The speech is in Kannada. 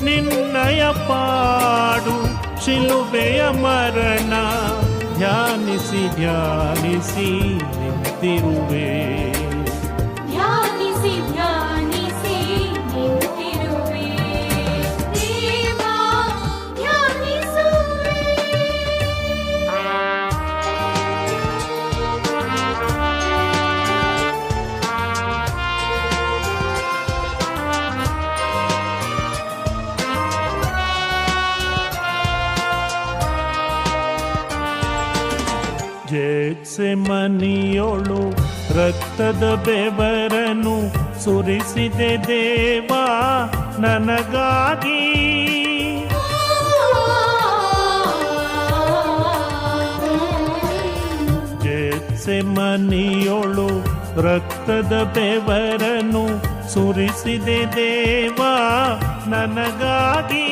ನಿನ್ನಯ ಪಾಡು ಶಿಲುಬೆಯ ಮರಣ ಧ್ಯಾನಿಸಿ ಧ್ಯಾನಿಸಿ ನಿಂತಿರುವೆ. ಧ್ಯಾನಿಸಿ ಧ್ಯಾನಿಸಿ ನಿಂತಿರುವೆ. ದೇವಾ ಧ್ಯಾನಿಸುವೆ. ಗೆತ್ಸೆಮನಿಯೊಳು ರಕ್ತದ ಬೆವರನು ಸುರಿಸಿದೆ ದೇವಾ ನನಗಾಗಿ. ಗೆತ್ಸೆಮನಿಯೊಳು ರಕ್ತದ ಬೆವರನು ಸುರಿಸಿದೆ ದೇವಾ ನನಗಾಗಿ.